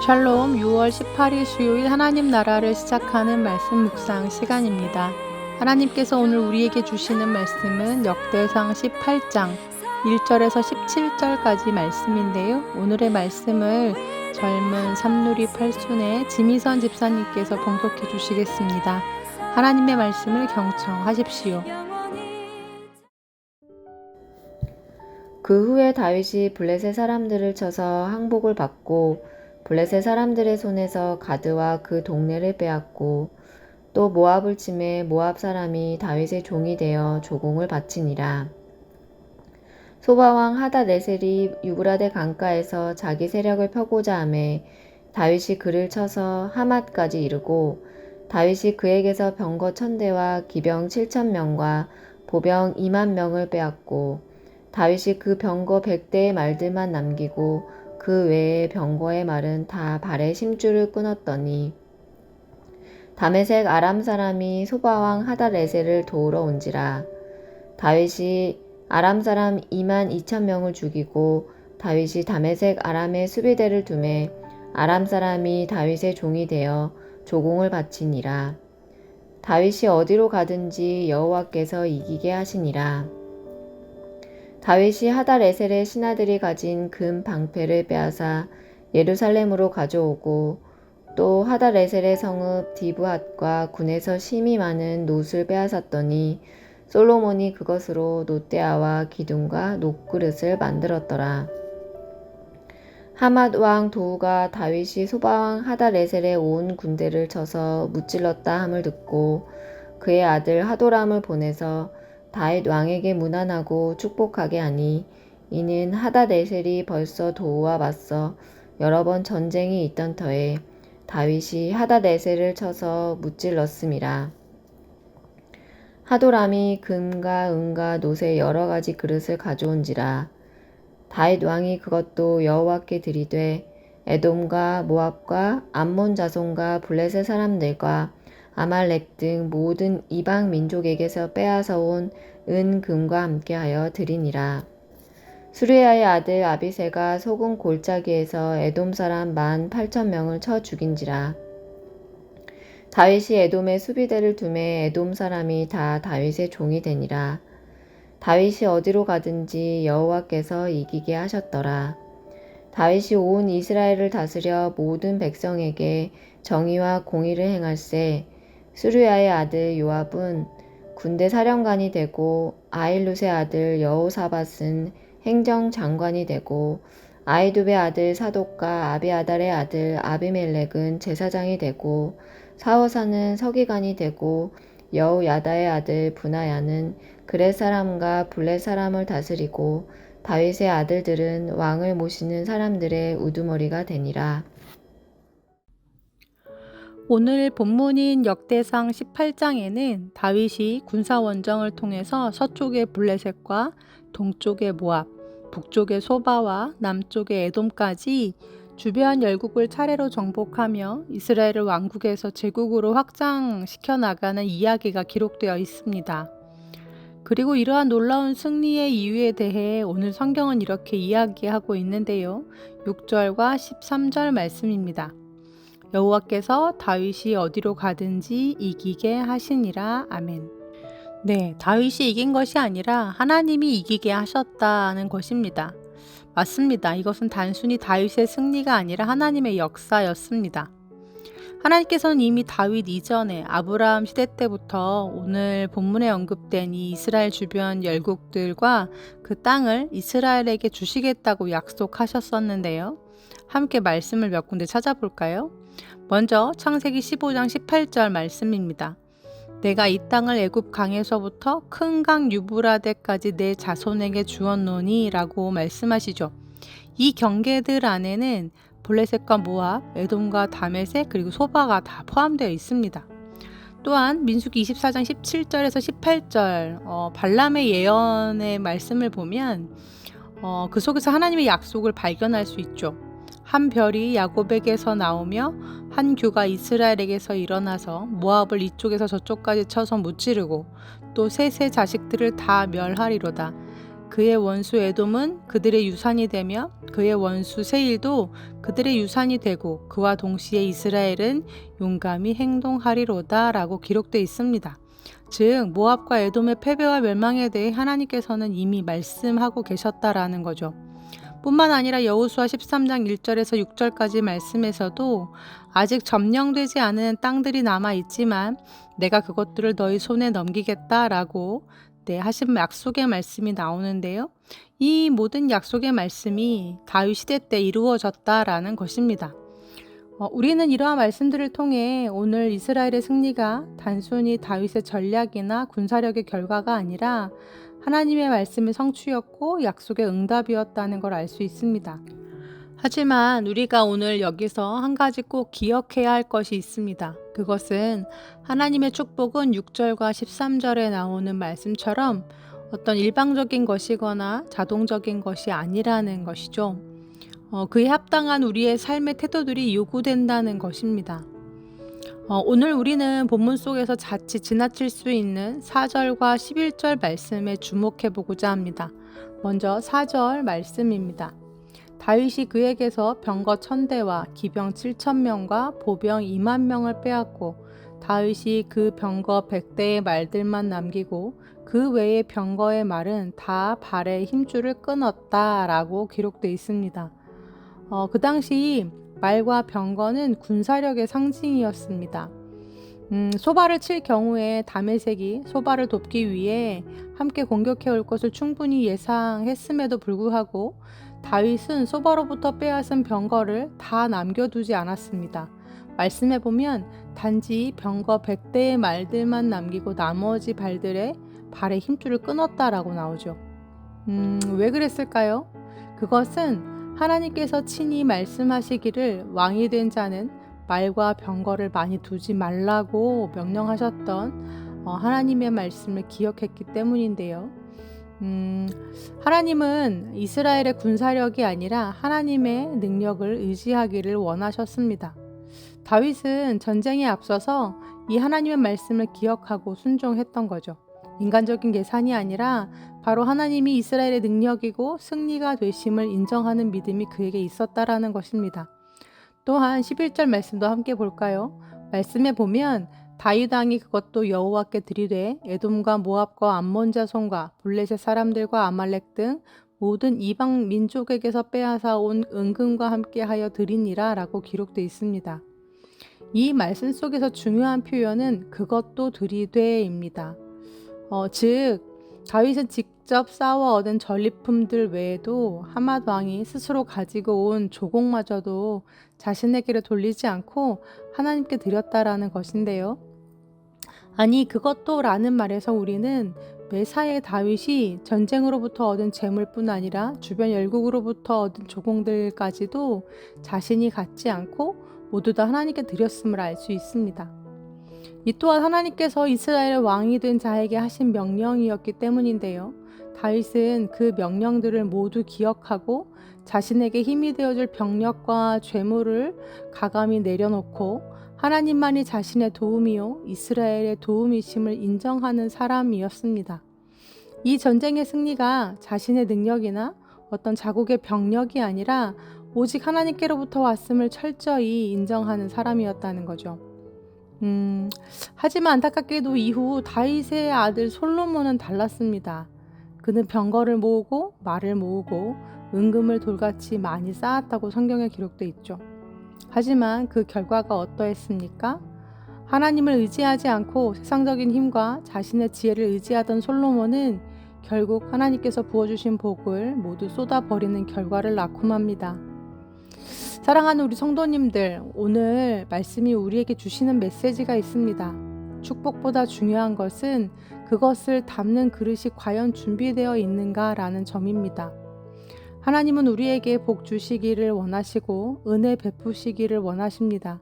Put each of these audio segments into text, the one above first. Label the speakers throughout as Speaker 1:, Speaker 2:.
Speaker 1: 샬롬 6월 18일 수요일 하나님 나라를 시작하는 말씀 묵상 시간입니다. 하나님께서 오늘 우리에게 주시는 말씀은 역대상 18장 1절에서 17절까지 말씀인데요. 오늘의 말씀을 젊은 삼누리 팔순의 지미선 집사님께서 봉독해 주시겠습니다. 하나님의 말씀을 경청하십시오.
Speaker 2: 그 후에 다윗이 블레셋 사람들을 쳐서 항복을 받고 블레셋 사람들의 손에서 가드와 그 동네를 빼앗고 또 모압을 치매 모압 사람이 다윗의 종이 되어 조공을 바치니라. 소바왕 하닷에셀이 유브라데 강가에서 자기 세력을 펴고자 하매 다윗이 그를 쳐서 하맛까지 이르고 다윗이 그에게서 병거 1000대와 기병 7000명과 보병 20000명을 빼앗고 다윗이 그 병거 100대의 말들만 남기고 그 외의 병거의 말은 다 발에 심줄을 끊었더니 다메섹 아람 사람이 소바왕 하닷에셀을 도우러 온지라. 다윗이 아람 사람 22,000명을 죽이고 다윗이 다메섹 아람의 수비대를 두매 아람 사람이 다윗의 종이 되어 조공을 바치니라. 다윗이 어디로 가든지 여호와께서 이기게 하시니라. 다윗이 하닷에셀의 신하들이 가진 금 방패를 빼앗아 예루살렘으로 가져오고 또 하닷에셀의 성읍 디브핫과 군에서 심이 많은 놋을 빼앗았더니 솔로몬이 그것으로 놋대야와 기둥과 놋그릇을 만들었더라. 하맛 왕 도후가 다윗이 소바왕 하닷에셀의 온 군대를 쳐서 무찔렀다 함을 듣고 그의 아들 하도람을 보내서 다윗 왕에게 문안하고 축복하게 하니 이는 하닷에셀이 벌써 도후와 맞서 여러 번 전쟁이 있던 터에 다윗이 하닷에셀을 쳐서 무찔렀음이라. 하도람이 금과 은과 놋의 여러 가지 그릇을 가져온지라. 다윗 왕이 그것도 여호와께 드리되 에돔과 모압과 암몬 자손과 블레셋 사람들과 아말렉 등 모든 이방 민족에게서 빼앗아 온 은, 금과 함께하여 드리니라. 수레야의 아들 아비새가 소금 골짜기에서 에돔 사람 18,000명을 쳐 죽인지라. 다윗이 에돔의 수비대를 두매 에돔 사람이 다 다윗의 종이 되니라. 다윗이 어디로 가든지 여호와께서 이기게 하셨더라. 다윗이 온 이스라엘을 다스려 모든 백성에게 정의와 공의를 행할세. 수르야의 아들 요압은 군대 사령관이 되고 아힐룻의 아들 여호사밧은 행정장관이 되고 아히두베의 아들 사독과 아비아달의 아들 아비멜렉은 제사장이 되고 사호사는 서기관이 되고 여호야다의 아들 브나야는 그렛 사람과 블렛 사람을 다스리고 다윗의 아들들은 왕을 모시는 사람들의 우두머리가 되니라.
Speaker 1: 오늘 본문인 역대상 18장에는 다윗이 군사원정을 통해서 서쪽의 블레셋과 동쪽의 모압, 북쪽의 소바와 남쪽의 에돔까지 주변 열국을 차례로 정복하며 이스라엘을 왕국에서 제국으로 확장시켜 나가는 이야기가 기록되어 있습니다. 그리고 이러한 놀라운 승리의 이유에 대해 오늘 성경은 이렇게 이야기하고 있는데요. 6절과 13절 말씀입니다. 여호와께서 다윗이 어디로 가든지 이기게 하시니라. 아멘. 네, 다윗이 이긴 것이 아니라 하나님이 이기게 하셨다는 것입니다. 맞습니다. 이것은 단순히 다윗의 승리가 아니라 하나님의 역사였습니다. 하나님께서는 이미 다윗 이전에 아브라함 시대 때부터 오늘 본문에 언급된 이 이스라엘 주변 열국들과 그 땅을 이스라엘에게 주시겠다고 약속하셨었는데요. 함께 말씀을 몇 군데 찾아볼까요? 먼저 창세기 15장 18절 말씀입니다. 내가 이 땅을 애굽 강에서부터 큰 강 유브라데까지 내 자손에게 주었노니 라고 말씀하시죠. 이 경계들 안에는 블레셋과 모압, 에돔과 다메섹 그리고 소바가 다 포함되어 있습니다. 또한 민수기 24장 17절에서 18절 발람의 예언의 말씀을 보면 그 속에서 하나님의 약속을 발견할 수 있죠. 한 별이 야곱에게서 나오며 한 규가 이스라엘에게서 일어나서 모압을 이쪽에서 저쪽까지 쳐서 무찌르고 또 셋의 자식들을 다 멸하리로다. 그의 원수 에돔은 그들의 유산이 되며 그의 원수 세일도 그들의 유산이 되고 그와 동시에 이스라엘은 용감히 행동하리로다 라고 기록되어 있습니다. 즉 모압과 에돔의 패배와 멸망에 대해 하나님께서는 이미 말씀하고 계셨다라는 거죠. 뿐만 아니라 여호수아 13장 1절에서 6절까지 말씀에서도 아직 점령되지 않은 땅들이 남아 있지만 내가 그것들을 너희 손에 넘기겠다라고 하신 약속의 말씀이 나오는데요. 이 모든 약속의 말씀이 다윗 시대 때 이루어졌다라는 것입니다. 우리는 이러한 말씀들을 통해 오늘 이스라엘의 승리가 단순히 다윗의 전략이나 군사력의 결과가 아니라 하나님의 말씀의 성취였고 약속의 응답이었다는 걸 알 수 있습니다. 하지만 우리가 오늘 여기서 한 가지 꼭 기억해야 할 것이 있습니다. 그것은 하나님의 축복은 6절과 13절에 나오는 말씀처럼 어떤 일방적인 것이거나 자동적인 것이 아니라는 것이죠. 그에 합당한 우리의 삶의 태도들이 요구된다는 것입니다. 오늘 우리는 본문 속에서 자칫 지나칠 수 있는 4절과 11절 말씀에 주목해 보고자 합니다. 먼저 4절 말씀입니다. 다윗이 그에게서 병거 1000대와 기병 7000명과 보병 20000명을 빼앗고 다윗이 그 병거 100대의 말들만 남기고 그 외의 병거의 말은 다 발의 힘줄을 끊었다라고 기록되어 있습니다. 그 당시 말과 병거는 군사력의 상징이었습니다. 소발을 칠 경우에 다메섹이 소발을 돕기 위해 함께 공격해 올 것을 충분히 예상했음에도 불구하고 다윗은 소바로부터 빼앗은 병거를 다 남겨두지 않았습니다. 말씀해 보면 단지 병거 100대의 말들만 남기고 나머지 발들의 발의 힘줄을 끊었다라고 나오죠. 왜 그랬을까요? 그것은 하나님께서 친히 말씀하시기를 왕이 된 자는 말과 병거를 많이 두지 말라고 명령하셨던 하나님의 말씀을 기억했기 때문인데요. 하나님은 이스라엘의 군사력이 아니라 하나님의 능력을 의지하기를 원하셨습니다. 다윗은 전쟁에 앞서서 이 하나님의 말씀을 기억하고 순종했던 거죠. 인간적인 계산이 아니라 바로 하나님이 이스라엘의 능력이고 승리가 되심을 인정하는 믿음이 그에게 있었다라는 것입니다. 또한 11절 말씀도 함께 볼까요? 말씀에 보면 다윗 왕이 그것도 여호와께 드리되 에돔과 모압과 암몬 자손과 블레셋 사람들과 아말렉 등 모든 이방 민족에게서 빼앗아 온 은금과 함께하여 드리니라 라고 기록되어 있습니다. 이 말씀 속에서 중요한 표현은 그것도 드리되입니다. 즉 다윗은 직접 싸워 얻은 전리품들 외에도 하맛 왕이 스스로 가지고 온 조공마저도 자신에게로 돌리지 않고 하나님께 드렸다라는 것인데요. 아니 그것도 라는 말에서 우리는 매사에 다윗이 전쟁으로부터 얻은 재물뿐 아니라 주변 열국으로부터 얻은 조공들까지도 자신이 갖지 않고 모두 다 하나님께 드렸음을 알 수 있습니다. 이 또한 하나님께서 이스라엘의 왕이 된 자에게 하신 명령이었기 때문인데요. 다윗은 그 명령들을 모두 기억하고 자신에게 힘이 되어줄 병력과 죄물을 가감히 내려놓고 하나님만이 자신의 도움이요 이스라엘의 도움이심을 인정하는 사람이었습니다. 이 전쟁의 승리가 자신의 능력이나 어떤 자국의 병력이 아니라 오직 하나님께로부터 왔음을 철저히 인정하는 사람이었다는 거죠. 하지만 안타깝게도 이후 다윗의 아들 솔로몬은 달랐습니다. 그는 병거를 모으고 말을 모으고 은금을 돌같이 많이 쌓았다고 성경에 기록되어 있죠. 하지만 그 결과가 어떠했습니까? 하나님을 의지하지 않고 세상적인 힘과 자신의 지혜를 의지하던 솔로몬은 결국 하나님께서 부어주신 복을 모두 쏟아버리는 결과를 낳고 맙니다. 사랑하는 우리 성도님들, 오늘 말씀이 우리에게 주시는 메시지가 있습니다. 축복보다 중요한 것은 그것을 담는 그릇이 과연 준비되어 있는가라는 점입니다. 하나님은 우리에게 복 주시기를 원하시고 은혜 베푸시기를 원하십니다.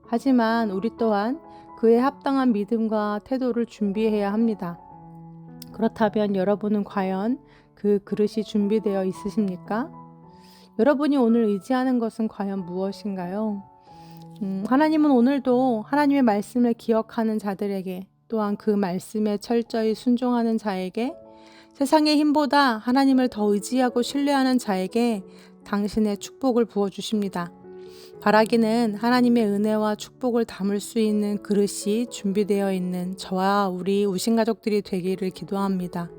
Speaker 1: 하지만 우리 또한 그에 합당한 믿음과 태도를 준비해야 합니다. 그렇다면 여러분은 과연 그 그릇이 준비되어 있으십니까? 여러분이 오늘 의지하는 것은 과연 무엇인가요? 하나님은 오늘도 하나님의 말씀을 기억하는 자들에게 또한 그 말씀에 철저히 순종하는 자에게 세상의 힘보다 하나님을 더 의지하고 신뢰하는 자에게 당신의 축복을 부어주십니다. 바라기는 하나님의 은혜와 축복을 담을 수 있는 그릇이 준비되어 있는 저와 우리 우신가족들이 되기를 기도합니다.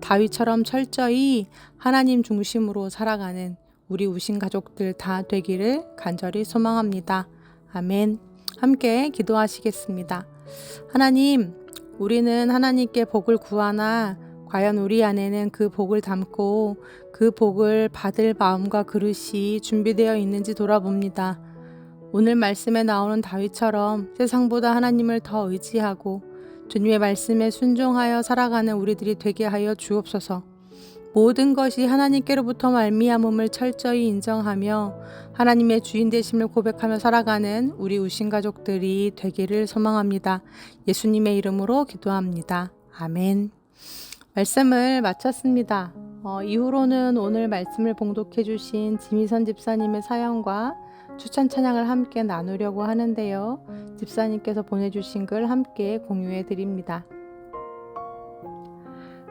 Speaker 1: 다윗처럼 철저히 하나님 중심으로 살아가는 우리 우신가족들 다 되기를 간절히 소망합니다. 아멘. 함께 기도하시겠습니다. 하나님, 우리는 하나님께 복을 구하나 과연 우리 안에는 그 복을 담고 그 복을 받을 마음과 그릇이 준비되어 있는지 돌아봅니다. 오늘 말씀에 나오는 다윗처럼 세상보다 하나님을 더 의지하고 주님의 말씀에 순종하여 살아가는 우리들이 되게 하여 주옵소서. 모든 것이 하나님께로부터 말미암음을 철저히 인정하며 하나님의 주인 되심을 고백하며 살아가는 우리 우신가족들이 되기를 소망합니다. 예수님의 이름으로 기도합니다. 아멘. 말씀을 마쳤습니다. 이후로는 오늘 말씀을 봉독해 주신 지미선 집사님의 사연과 추천 찬양을 함께 나누려고 하는데요. 집사님께서 보내주신 글 함께 공유해 드립니다.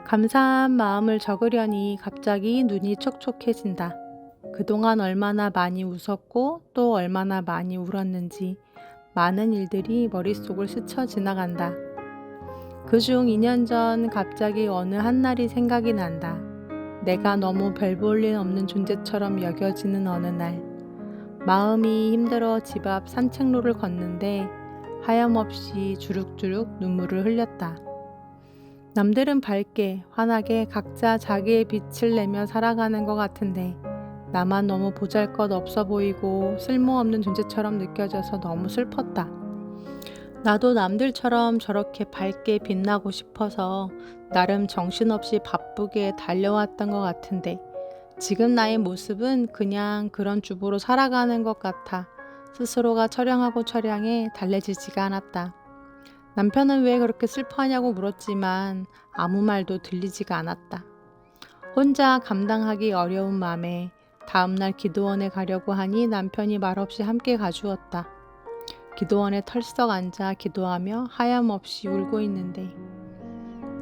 Speaker 1: 감사한 마음을 적으려니 갑자기 눈이 촉촉해진다. 그동안 얼마나 많이 웃었고 또 얼마나 많이 울었는지 많은 일들이 머릿속을 스쳐 지나간다. 그중 2년 전 갑자기 어느 한날이 생각이 난다. 내가 너무 별 볼 일 없는 존재처럼 여겨지는 어느 날, 마음이 힘들어 집 앞 산책로를 걷는데 하염없이 주룩주룩 눈물을 흘렸다. 남들은 밝게 환하게 각자 자기의 빛을 내며 살아가는 것 같은데 나만 너무 보잘것없어 보이고 쓸모없는 존재처럼 느껴져서 너무 슬펐다. 나도 남들처럼 저렇게 밝게 빛나고 싶어서 나름 정신없이 바쁘게 달려왔던 것 같은데 지금 나의 모습은 그냥 그런 주부로 살아가는 것 같아 스스로가 처량하고 처량해 달래지지가 않았다. 남편은 왜 그렇게 슬퍼하냐고 물었지만 아무 말도 들리지가 않았다. 혼자 감당하기 어려운 마음에 다음날 기도원에 가려고 하니 남편이 말없이 함께 가주었다. 기도원에 털썩 앉아 기도하며 하염없이 울고 있는데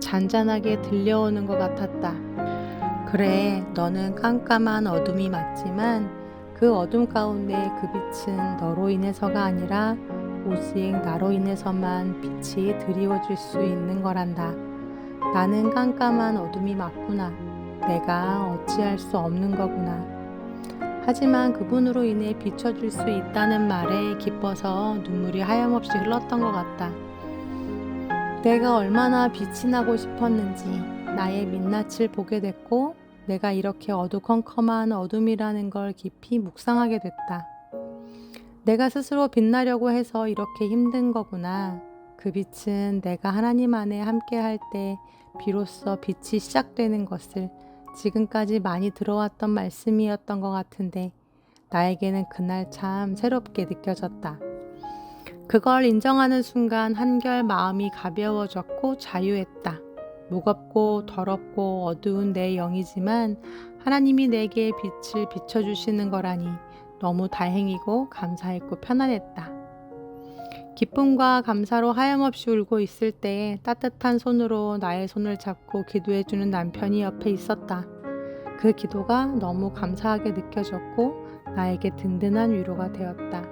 Speaker 1: 잔잔하게 들려오는 것 같았다. 그래, 너는 깜깜한 어둠이 맞지만 그 어둠 가운데 그 빛은 너로 인해서가 아니라 오직 나로 인해서만 빛이 드리워질 수 있는 거란다. 나는 깜깜한 어둠이 맞구나. 내가 어찌할 수 없는 거구나. 하지만 그분으로 인해 비춰줄 수 있다는 말에 기뻐서 눈물이 하염없이 흘렀던 것 같다. 내가 얼마나 빛이 나고 싶었는지 나의 민낯을 보게 됐고 내가 이렇게 어두컴컴한 어둠이라는 걸 깊이 묵상하게 됐다. 내가 스스로 빛나려고 해서 이렇게 힘든 거구나. 그 빛은 내가 하나님 안에 함께 할 때 비로소 빛이 시작되는 것을 지금까지 많이 들어왔던 말씀이었던 것 같은데 나에게는 그날 참 새롭게 느껴졌다. 그걸 인정하는 순간 한결 마음이 가벼워졌고 자유했다. 무겁고 더럽고 어두운 내 영이지만 하나님이 내게 빛을 비춰주시는 거라니 너무 다행이고 감사했고 편안했다. 기쁨과 감사로 하염없이 울고 있을 때 따뜻한 손으로 나의 손을 잡고 기도해주는 남편이 옆에 있었다. 그 기도가 너무 감사하게 느껴졌고 나에게 든든한 위로가 되었다.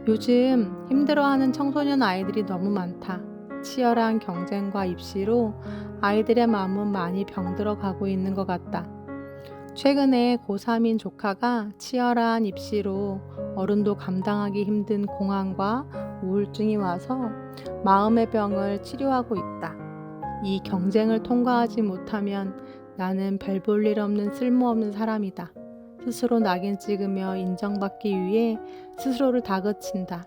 Speaker 1: 요즘 힘들어하는 청소년 아이들이 너무 많다. 치열한 경쟁과 입시로 아이들의 마음은 많이 병들어 가고 있는 것 같다. 최근에 고3인 조카가 치열한 입시로 어른도 감당하기 힘든 공황과 우울증이 와서 마음의 병을 치료하고 있다. 이 경쟁을 통과하지 못하면 나는 별 볼 일 없는 쓸모없는 사람이다. 스스로 낙인 찍으며 인정받기 위해 스스로를 다그친다.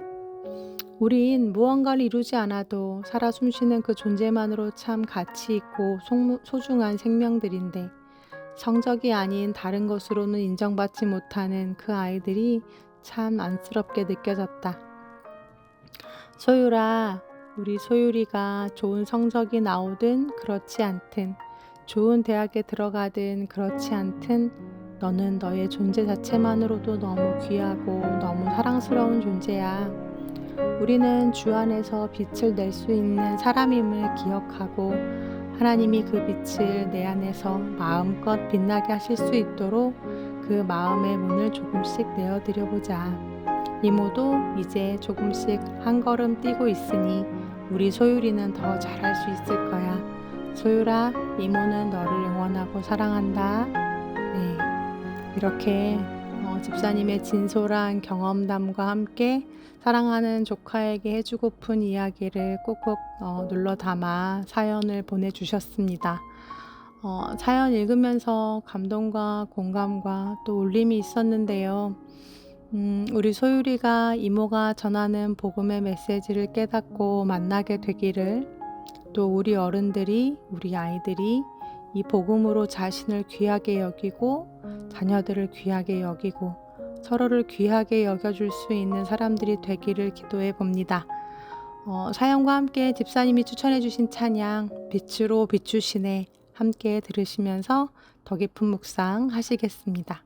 Speaker 1: 우린 무언가를 이루지 않아도 살아 숨쉬는 그 존재만으로 참 가치 있고 소중한 생명들인데 성적이 아닌 다른 것으로는 인정받지 못하는 그 아이들이 참 안쓰럽게 느껴졌다. 소율아, 우리 소율이가 좋은 성적이 나오든 그렇지 않든 좋은 대학에 들어가든 그렇지 않든 너는 너의 존재 자체만으로도 너무 귀하고 너무 사랑스러운 존재야. 우리는 주 안에서 빛을 낼 수 있는 사람임을 기억하고 하나님이 그 빛을 내 안에서 마음껏 빛나게 하실 수 있도록 그 마음의 문을 조금씩 내어드려 보자. 이모도 이제 조금씩 한 걸음 뛰고 있으니 우리 소율이는 더 잘할 수 있을 거야. 소율아, 이모는 너를 응원하고 사랑한다. 네, 이렇게 집사님의 진솔한 경험담과 함께 사랑하는 조카에게 해주고픈 이야기를 꼭꼭 눌러 담아 사연을 보내주셨습니다. 사연 읽으면서 감동과 공감과 또 울림이 있었는데요. 우리 소율이가 이모가 전하는 복음의 메시지를 깨닫고 만나게 되기를, 또 우리 어른들이, 우리 아이들이 이 복음으로 자신을 귀하게 여기고 자녀들을 귀하게 여기고 서로를 귀하게 여겨줄 수 있는 사람들이 되기를 기도해 봅니다. 사연과 함께 집사님이 추천해 주신 찬양 빛으로 비추시네 함께 들으시면서 더 깊은 묵상 하시겠습니다.